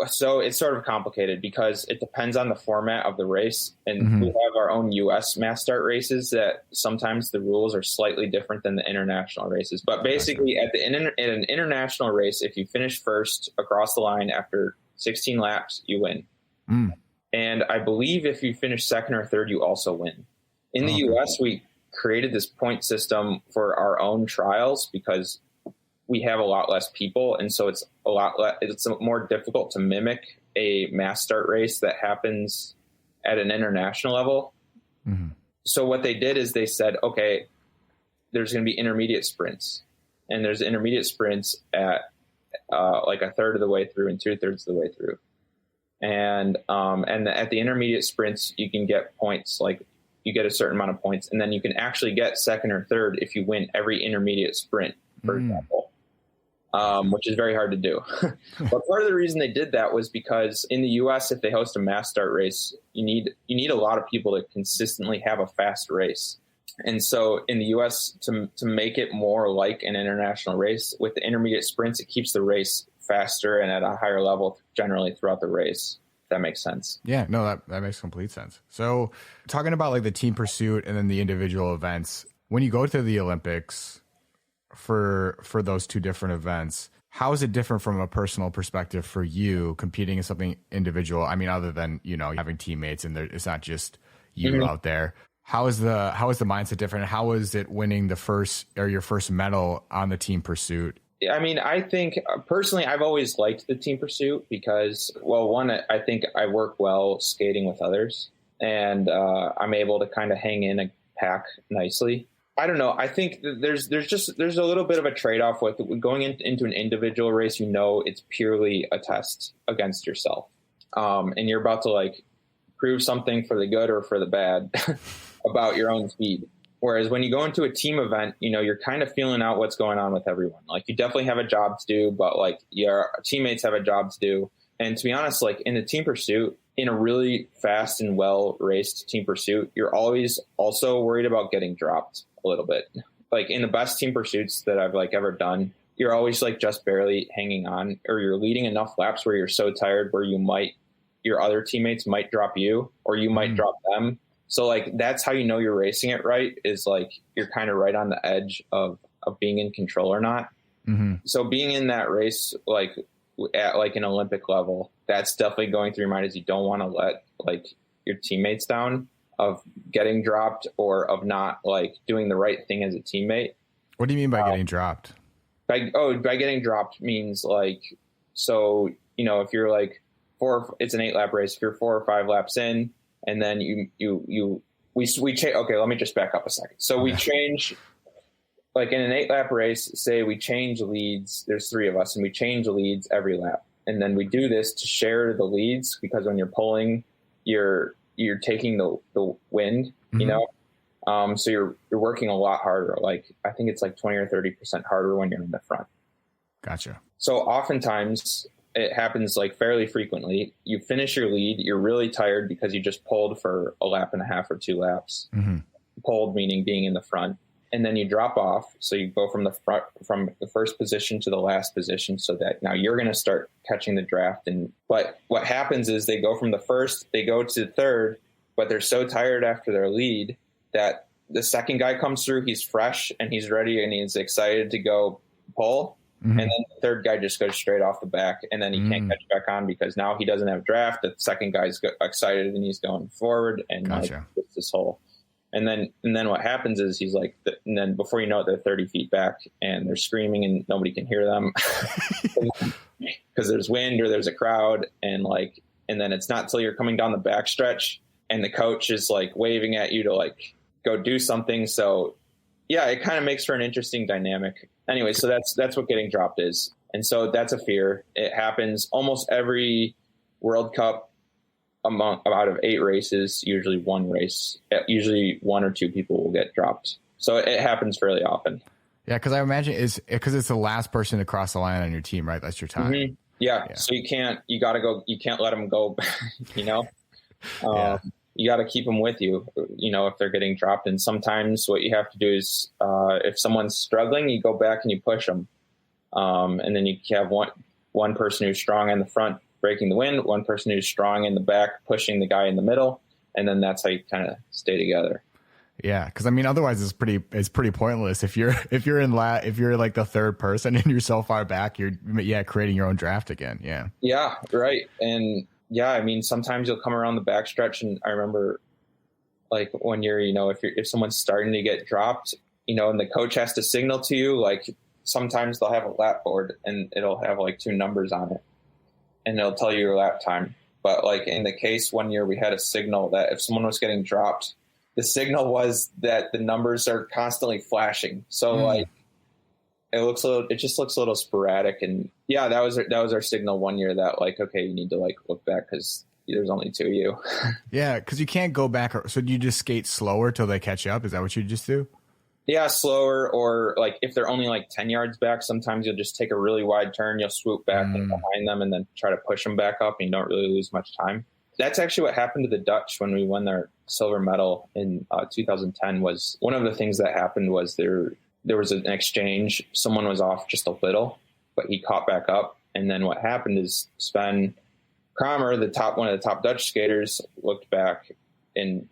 So it's sort of complicated because it depends on the format of the race. And we have our own U.S. mass start races that sometimes the rules are slightly different than the international races. But basically at an international race, if you finish first across the line after 16 laps, you win. And I believe if you finish second or third, you also win. In the U.S., we created this point system for our own trials because we have a lot less people, and so it's more difficult to mimic a mass start race that happens at an international level. So what they did is they said, okay, there's going to be intermediate sprints, and there's intermediate sprints at like a third of the way through and 2/3 of the way through. And at the intermediate sprints, you can get points, like you get a certain amount of points, and then you can actually get second or third if you win every intermediate sprint, for example. Which is very hard to do. But part of the reason they did that was because in the U.S., if they host a mass start race, you need a lot of people to consistently have a fast race. And so in the U.S., to make it more like an international race, with the intermediate sprints, it keeps the race faster and at a higher level generally throughout the race. If that makes sense. Yeah, no, that makes complete sense. So talking about like the team pursuit and then the individual events, when you go to the Olympics, for those two different events, How is it different from a personal perspective for you competing in something individual? I mean, other than, having teammates and it's not just you out there. How is the mindset different? How is it winning your first medal on the team pursuit? I mean, I think personally, I've always liked the team pursuit because, well, one, I think I work well skating with others, and I'm able to kind of hang in a pack nicely. I don't know. I think there's a little bit of a trade-off with going into an individual race. It's purely a test against yourself, and you're about to like prove something for the good or for the bad about your own speed. Whereas when you go into a team event, you're kind of feeling out what's going on with everyone. Like you definitely have a job to do, but like your teammates have a job to do. And to be honest, like in the team pursuit, in a really fast and well raced team pursuit, you're always also worried about getting dropped a little bit. Like in the best team pursuits that I've like ever done, you're always like just barely hanging on, or you're leading enough laps where you're so tired where your other teammates might drop you or you might drop them. So like, that's how you're racing it right, is like, you're kind of right on the edge of being in control or not. Mm-hmm. So being in that race, like at like an Olympic level, that's definitely going through your mind, is you don't want to let like your teammates down of getting dropped or of not like doing the right thing as a teammate. What do you mean by getting dropped? By getting dropped means like, so, if you're like it's an 8-lap race, if you're 4 or 5 laps in, and then we change. Okay, let me just back up a second. So we change, like in an 8-lap race, say we change leads. There's 3 of us, and we change leads every lap. And then we do this to share the leads, because when you're pulling, you're taking the wind, so you're working a lot harder. Like I think it's like 20 or 30% harder when you're in the front. Gotcha. So oftentimes it happens like fairly frequently. You finish your lead, you're really tired because you just pulled for a lap and a half or 2 laps. Mm-hmm. Pulled meaning being in the front. And then you drop off. So you go from the first position to the last position, so that now you're going to start catching the draft. But what happens is they go from the first, they go to the third, but they're so tired after their lead that the second guy comes through, he's fresh and he's ready and he's excited to go pull. Mm-hmm. And then the third guy just goes straight off the back, and then he can't catch back on because now he doesn't have draft. The second guy's excited and he's going forward, and gotcha. It's this whole. And then what happens is he's like, and then before you know it, they're 30 feet back and they're screaming and nobody can hear them because there's wind or there's a crowd. And then it's not till you're coming down the back stretch and the coach is like waving at you to like go do something. So yeah, it kind of makes for an interesting dynamic. Anyway, so that's what getting dropped is. And so that's a fear. It happens almost every World Cup. Out of 8 races, usually 1 race, usually 1 or 2 people will get dropped. So it happens fairly often. Yeah, because I imagine it's the last person to cross the line on your team, right? That's your time. Mm-hmm. Yeah. So you can't let them go, You got to keep them with you, if they're getting dropped. And sometimes what you have to do is, if someone's struggling, you go back and you push them. And then you have one person who's strong in the front, breaking the wind, one person who's strong in the back, pushing the guy in the middle. And then that's how you kind of stay together. Yeah. Cause I mean, otherwise it's pretty pointless. If you're like the third person and you're so far back, you're creating your own draft again. Yeah. Yeah. Right. And yeah, I mean, sometimes you'll come around the backstretch, and I remember like when you're, if someone's starting to get dropped, and the coach has to signal to you, like sometimes they'll have a lap board and it'll have like 2 numbers on it, and it'll tell you your lap time. But like in the case one year, we had a signal that if someone was getting dropped, the signal was that the numbers are constantly flashing. So like it just looks a little sporadic. And yeah, that was our signal one year that like, okay, you need to like look back because there's only 2 of you. Yeah. Cause you can't go back. So do you just skate slower till they catch up? Is that what you just do? Yeah, slower, or like if they're only like 10 yards back, sometimes you'll just take a really wide turn, you'll swoop back and behind them and then try to push them back up, and you don't really lose much time. That's actually what happened to the Dutch when we won their silver medal in 2010. Was one of the things that happened was there was an exchange. Someone was off just a little, but he caught back up. And then what happened is Sven Kramer, one of the top Dutch skaters, looked back and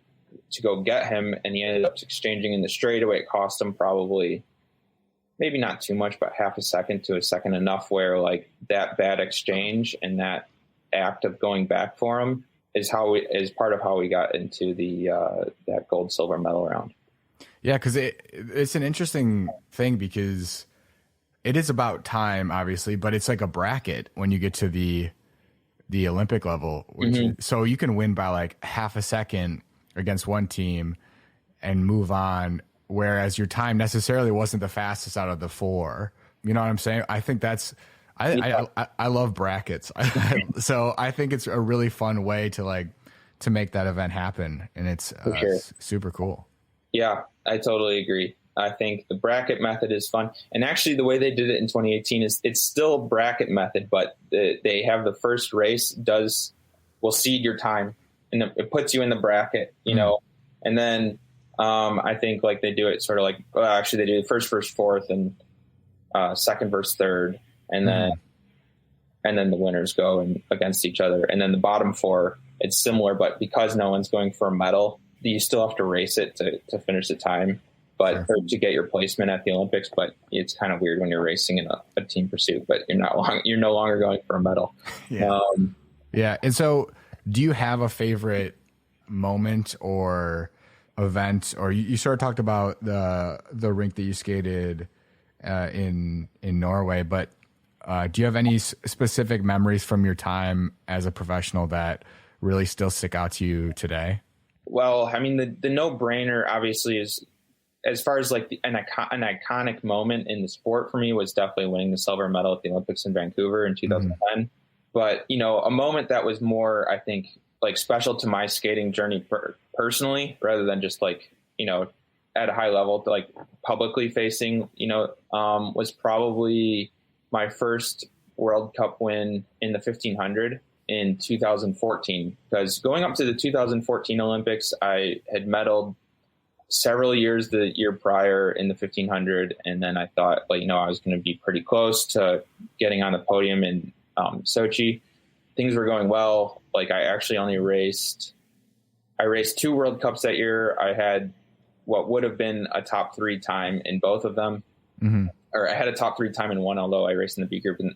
to go get him, and he ended up exchanging in the straightaway. It cost him probably maybe not too much, but half a second to a second enough where like that bad exchange and that act of going back for him is part of how we got into the that gold silver medal round. Yeah, because it's an interesting thing because it is about time, obviously, but it's like a bracket when you get to the Olympic level, so you can win by like half a second against one team and move on, whereas your time necessarily wasn't the fastest out of the four. You know what I'm saying? I think that's I love brackets. So I think it's a really fun way to make that event happen, and it's super cool. Yeah, I totally agree. I think the bracket method is fun. And actually the way they did it in 2018 is it's still bracket method, but they have the first race will seed your time, and it puts you in the bracket, you know, and then I think like they do it sort of like, well, actually they do first versus fourth and second versus third. And then the winners go against each other. And then the bottom four, it's similar, but because no one's going for a medal, you still have to race it to finish the time, but to get your placement at the Olympics. But it's kind of weird when you're racing in a team pursuit, but you're no longer going for a medal. Yeah. Yeah. And so do you have a favorite moment or event, or you sort of talked about the rink that you skated in Norway, but do you have any specific memories from your time as a professional that really still stick out to you today? Well, I mean, the no-brainer obviously is, as far as like an iconic moment in the sport for me, was definitely winning the silver medal at the Olympics in Vancouver in 2010. But, you know, a moment that was more, I think, like special to my skating journey personally, rather than just like, you know, at a high level, like publicly facing, you know, was probably my first World Cup win in the 1500 in 2014. Because going up to the 2014 Olympics, I had medaled several years the year prior in the 1500. And then I thought, like, you know, I was going to be pretty close to getting on the podium in Sochi. Things were going well. Like I raced 2 World Cups that year. I had what would have been a top 3 time in both of them. Or I had a top 3 time in one, although I raced in the B group, and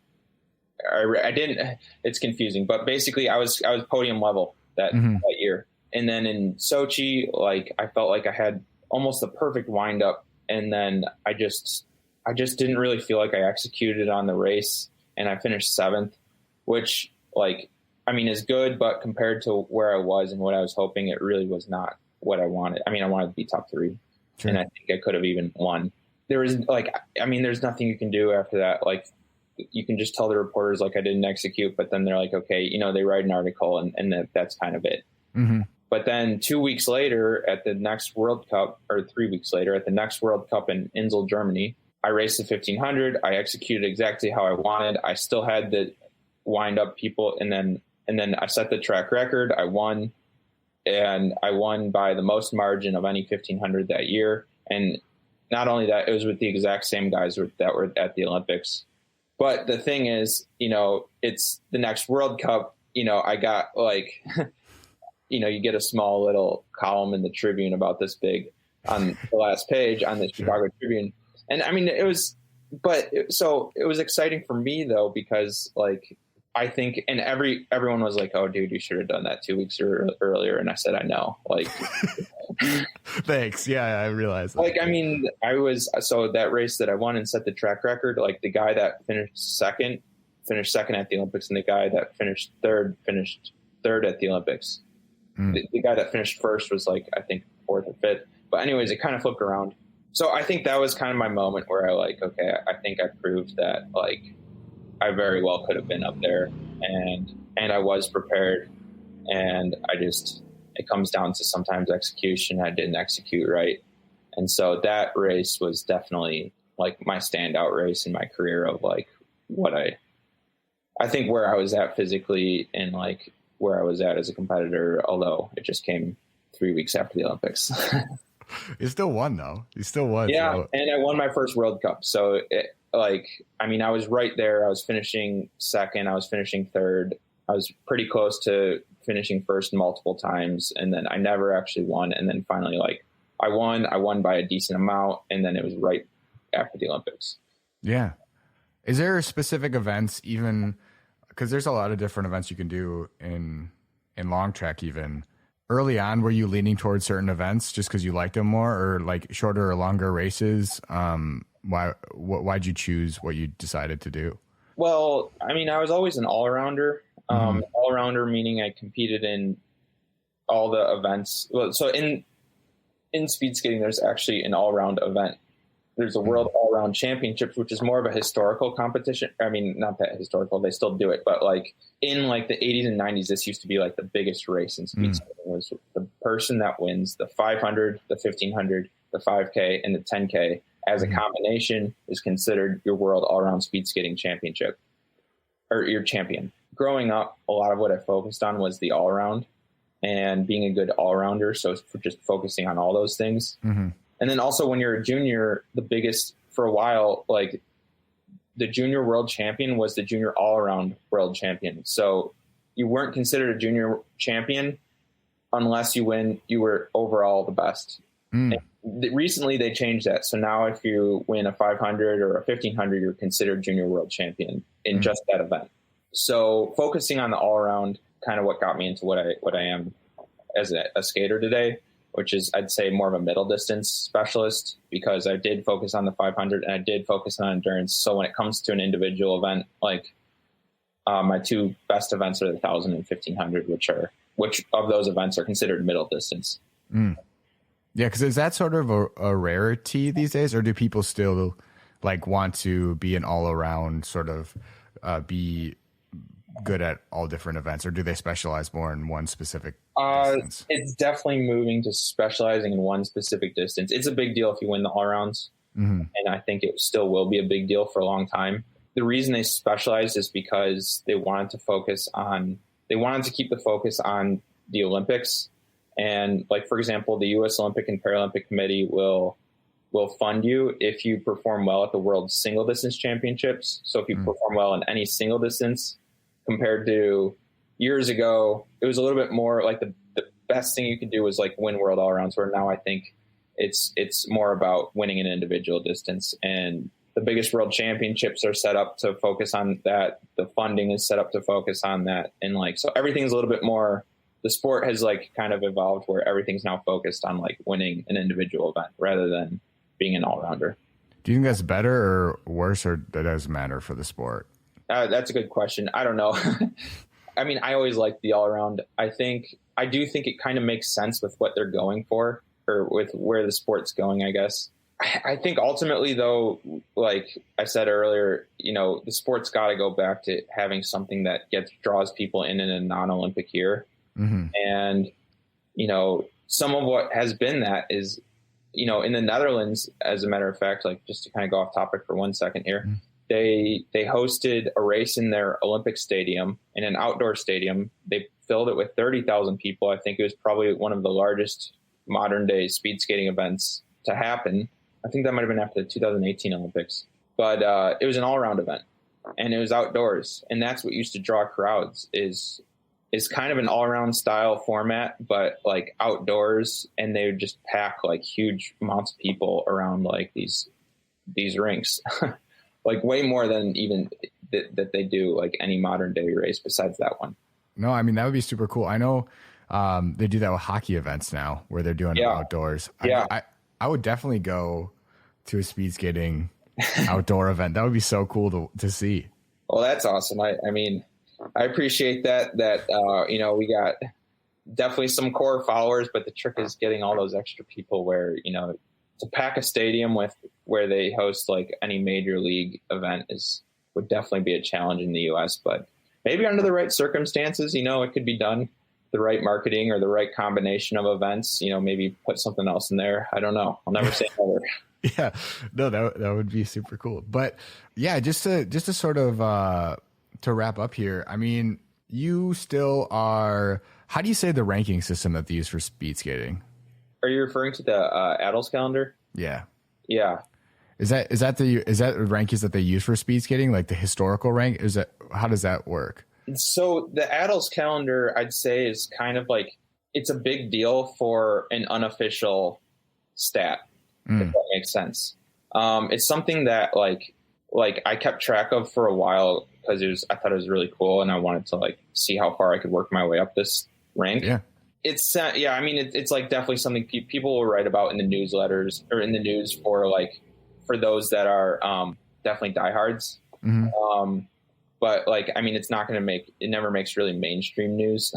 I didn't. It's confusing, but basically I was podium level that year. And then in Sochi, like I felt like I had almost the perfect wind up, and then I just didn't really feel like I executed on the race, and I finished 7th, which, like, I mean, is good, but compared to where I was and what I was hoping, it really was not what I wanted. I mean, I wanted to be top 3, and I think I could have even won. There was like, I mean, there's nothing you can do after that. Like, you can just tell the reporters like I didn't execute, but then they're like, okay, you know, they write an article and that's kind of it. But then 2 weeks later at the next World Cup, or 3 weeks later at the next World Cup in Insel, Germany, I raced the 1500. I executed exactly how I wanted. I still had the wind up people. And then I set the track record. I won, and I won by the most margin of any 1500 that year. And not only that, it was with the exact same guys that were at the Olympics. But the thing is, you know, it's the next World Cup, you know, I got like, you know, you get a small little column in the Tribune about this big on the last page on the Chicago Tribune. And I mean, it was exciting for me though, because like, I think, and everyone was like, oh dude, you should have done that 2 weeks earlier. And I said, I know, like, thanks. Yeah, I realized that. Like, I mean, so that race that I won and set the track record, like the guy that finished second at the Olympics, and the guy that finished third at the Olympics. The guy that finished first was like, I think 4th or 5th. But anyways, it kind of flipped around. So I think that was kind of my moment where I like, okay, I think I proved that like I very well could have been up there, and I was prepared. And it comes down to sometimes execution. I didn't execute right. And so that race was definitely like my standout race in my career of like what I think where I was at physically and like where I was at as a competitor, although it just came 3 weeks after the Olympics. You still won though. You still won. Yeah. So. And I won my first World Cup. So I was right there. I was finishing 2nd. I was finishing 3rd. I was pretty close to finishing 1st multiple times. And then I never actually won. And then finally, like I won by a decent amount. And then it was right after the Olympics. Yeah. Is there specific events, even because there's a lot of different events you can do in long track? Even early on, were you leaning towards certain events just because you liked them more, or like shorter or longer races? Why'd you choose what you decided to do? Well, I mean, I was always an all-rounder. All-rounder meaning I competed in all the events. Well, so in speed skating, there's actually an all-round event. There's a World All-Round Championships, which is more of a historical competition. I mean, not that historical, they still do it, but like in like the 80s and 90s, this used to be like the biggest race in speed skating. Was the person that wins the 500, the 1500, the 5K, and the 10K as a combination is considered your World All-Round Speed Skating Championship, or your champion. Growing up, a lot of what I focused on was the all-around and being a good all-rounder. So just focusing on all those things. And then also when you're a junior, the biggest for a while, like the junior world champion was the junior all-around world champion. So you weren't considered a junior champion unless you were overall the best. Recently they changed that. So now if you win a 500 or a 1500, you're considered junior world champion in just that event. So focusing on the all-around, kind of what got me into what I am as a skater today, which is, I'd say, more of a middle distance specialist, because I did focus on the 500 and I did focus on endurance. So when it comes to an individual event, like my two best events are the 1000 and 1500, which of those events are considered middle distance. Yeah, because is that sort of a rarity these days, or do people still like want to be an all around sort of be good at all different events, or do they specialize more in one specific distance? It's definitely moving to specializing in one specific distance. It's a big deal if you win the all rounds, and I think it still will be a big deal for a long time. The reason they specialized is because they wanted to keep the focus on the Olympics. And like, for example, the U.S. Olympic and Paralympic Committee will fund you if you perform well at the World Single Distance Championships. So if you perform well in any single distance, compared to years ago, it was a little bit more like the best thing you could do was like win world all rounds, where now I think it's more about winning an individual distance. And the biggest world championships are set up to focus on that. The funding is set up to focus on that. And like, so everything's a little bit more, the sport has like kind of evolved where everything's now focused on like winning an individual event rather than being an all-rounder. Do you think that's better or worse, or that doesn't matter for the sport? That's a good question. I don't know. I mean, I always like the all-around. I do think it kind of makes sense with what they're going for, or with where the sport's going, I guess. I think ultimately, though, like I said earlier, the sport's got to go back to having something that draws people in a non-Olympic year. And, some of what has been that is, in the Netherlands, as a matter of fact, like just to kind of go off topic for 1 second here, they hosted a race in their Olympic stadium, in an outdoor stadium. They filled it with 30,000 people. I think it was probably one of the largest modern day speed skating events to happen. I think that might have been after the 2018 Olympics, but it was an all-around event and it was outdoors. And that's what used to draw crowds is kind of an all-around style format, but like outdoors, and they would just pack like huge amounts of people around like these rinks, like way more than even that they do like any modern day race besides that one. No, I mean, that would be super cool. I know they do that with hockey events now where they're doing it outdoors. Yeah. I would definitely go to a speed skating outdoor event. That would be so cool to see. Well, that's awesome. I mean, I appreciate that we got definitely some core followers, but the trick is getting all those extra people where, to pack a stadium where they host like any major league event would definitely be a challenge in the US, but maybe under the right circumstances, it could be done. The right marketing or the right combination of events, maybe put something else in there. I don't know. I'll never say never. Yeah, no, that would be super cool. But yeah, just to sort of to wrap up here. I mean, you still are. How do you say the ranking system that they use for speed skating? Are you referring to the Adels calendar? Yeah. Yeah. Is that the rankings that they use for speed skating, like the historical rank? How does that work? So the Adels calendar, I'd say, is kind of like, it's a big deal for an unofficial stat, if that makes sense. It's something that like I kept track of for a while because I thought it was really cool, and I wanted to like see how far I could work my way up this rank. Yeah. It's I mean, it's like definitely something people will write about in the newsletters or in the news for those that are definitely diehards. Mm-hmm. But like, I mean, it never makes really mainstream news.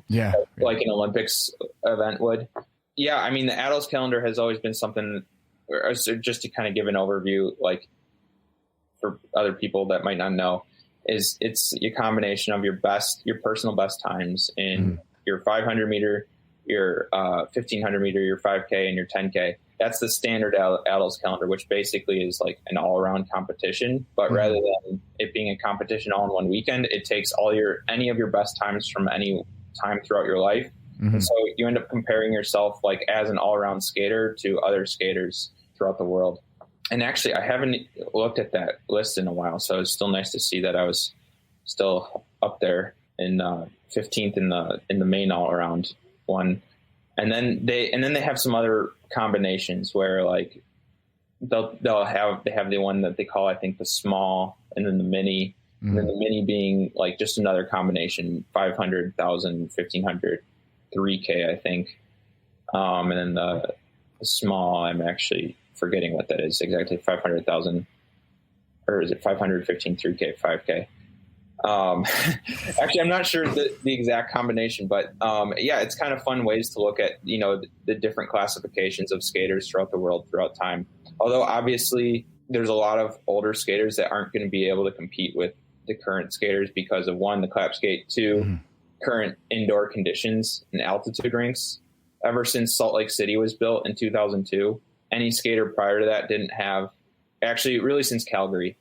Yeah. Like an Olympics event would. Yeah. I mean, the Adels calendar has always been something, just to kind of give an overview, like for other people that might not know, it's a combination of your personal best times in your 500 meter, your 1500 meter, your 5K, and your 10K. That's the standard Adels calendar, which basically is like an all-around competition. But rather than it being a competition all in one weekend, it takes any of your best times from any time throughout your life. And so you end up comparing yourself like as an all-around skater to other skaters throughout the world. And actually, I haven't looked at that list in a while, so it's still nice to see that I was still up there in 15th in the main all-around one. And then they have some other combinations where like they have the one that they call, I think, the small, and then the mini, and then the mini being like just another combination, 500, 1,000, 1,500, 3K, I think. And then the small, I'm actually forgetting what that is exactly, 500,000, or is it 515, 3K, 5K? Actually, I'm not sure the exact combination, but yeah, it's kind of fun ways to look at, you know, the different classifications of skaters throughout the world throughout time. Although obviously there's a lot of older skaters that aren't going to be able to compete with the current skaters because of, one, the clap skate, two, current indoor conditions and altitude rinks. Ever since Salt Lake City was built in 2002, any skater prior to that didn't have, actually really since Calgary,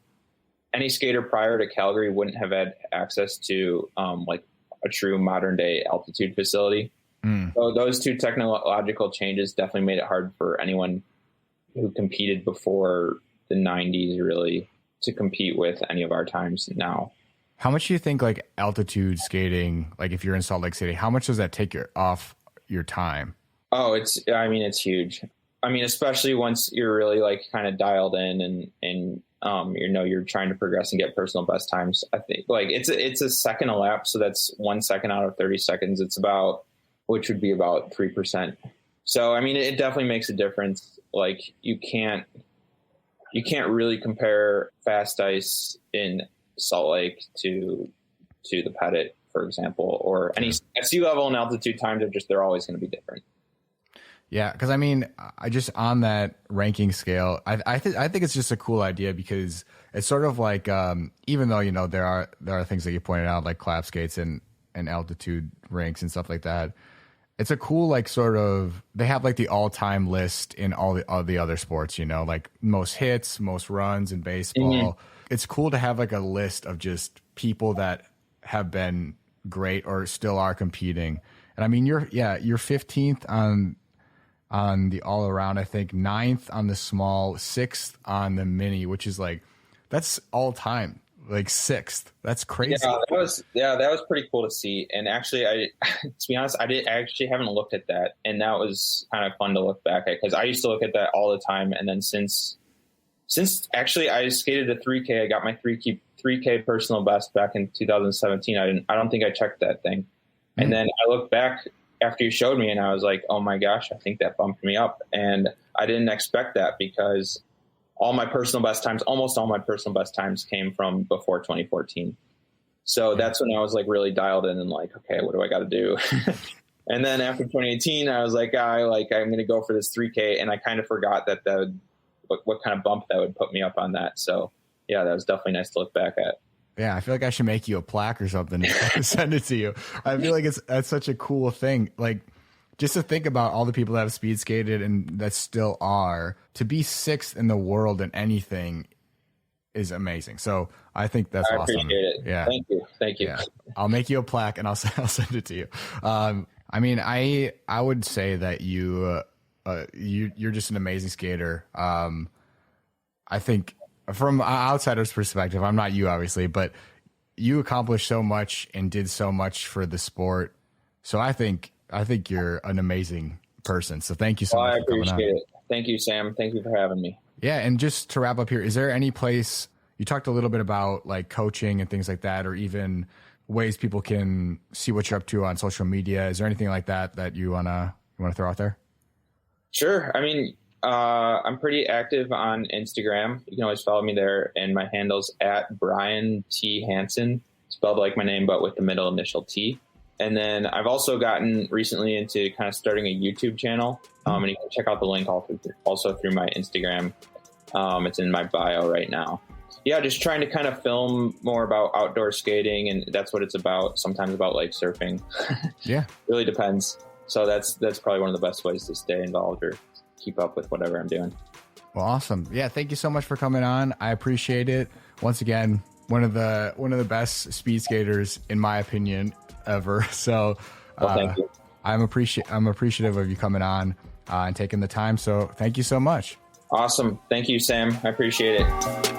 any skater prior to Calgary wouldn't have had access to like a true modern day altitude facility. So those two technological changes definitely made it hard for anyone who competed before the 90s really to compete with any of our times now. How much do you think like altitude skating, like if you're in Salt Lake City, how much does that take off your time? Oh, it's huge. I mean, especially once you're really like kind of dialed in and you know, you're trying to progress and get personal best times. I think like it's a second a lap. So that's 1 second out of 30 seconds. It's about, which would be about 3%. So, I mean, it definitely makes a difference. Like you can't really compare fast ice in Salt Lake to the Pettit, for example, or any sea level and altitude times they're always going to be different. Yeah, because I mean, I just on that ranking scale, I think it's just a cool idea because it's sort of like even though, you know, there are things that you pointed out like clap skates and altitude rinks and stuff like that. It's a cool like sort of, they have like the all-time list in all the other sports, you know, like most hits, most runs in baseball. It's cool to have like a list of just people that have been great or still are competing. And I mean, you're 15th on the all around, I think 9th on the small, 6th on the mini, which is like, that's all time, like 6th. That's crazy. Yeah, that was pretty cool to see. And actually, to be honest, haven't looked at that. And that was kind of fun to look back at because I used to look at that all the time. And then since actually I skated a 3K, I got my 3K personal best back in 2017. I don't think I checked that thing. And then I looked back after you showed me and I was like, oh my gosh, I think that bumped me up. And I didn't expect that because almost all my personal best times came from before 2014. So that's when I was like really dialed in and like, okay, what do I got to do? And then after 2018, I was like, I'm going to go for this 3K. And I kind of forgot what kind of bump that would put me up on that. So yeah, that was definitely nice to look back at. Yeah, I feel like I should make you a plaque or something and send it to you. I feel like that's such a cool thing. Like, just to think about all the people that have speed skated and that still are, to be 6th in the world in anything is amazing. So I think that's awesome. I appreciate it. Yeah. Thank you. Yeah. I'll make you a plaque and I'll send it to you. I mean, I would say that you're just an amazing skater. I think, from an outsider's perspective, I'm not you obviously, but you accomplished so much and did so much for the sport. So I think you're an amazing person. So thank you so much. I appreciate it. Thank you, Sam. Thank you for having me. Yeah. And just to wrap up here, is there any place you talked a little bit about like coaching and things like that, or even ways people can see what you're up to on social media? Is there anything like that that you wanna throw out there? Sure. I mean, I'm pretty active on Instagram. You can always follow me there, and my handle's at Brian T. Hansen, spelled like my name, but with the middle initial T. And then I've also gotten recently into kind of starting a YouTube channel. And you can check out the link also through my Instagram. It's in my bio right now. Yeah, just trying to kind of film more about outdoor skating, and that's what it's about. Sometimes about like surfing. Yeah. Really depends. So that's probably one of the best ways to stay involved or keep up with whatever I'm doing. Well, awesome. Yeah, thank you so much for coming on. I appreciate it. Once again, one of the best speed skaters in my opinion ever. So Thank you. I'm appreciative of you coming on and taking the time. So thank you so much. Awesome. Thank you, Sam. I appreciate it.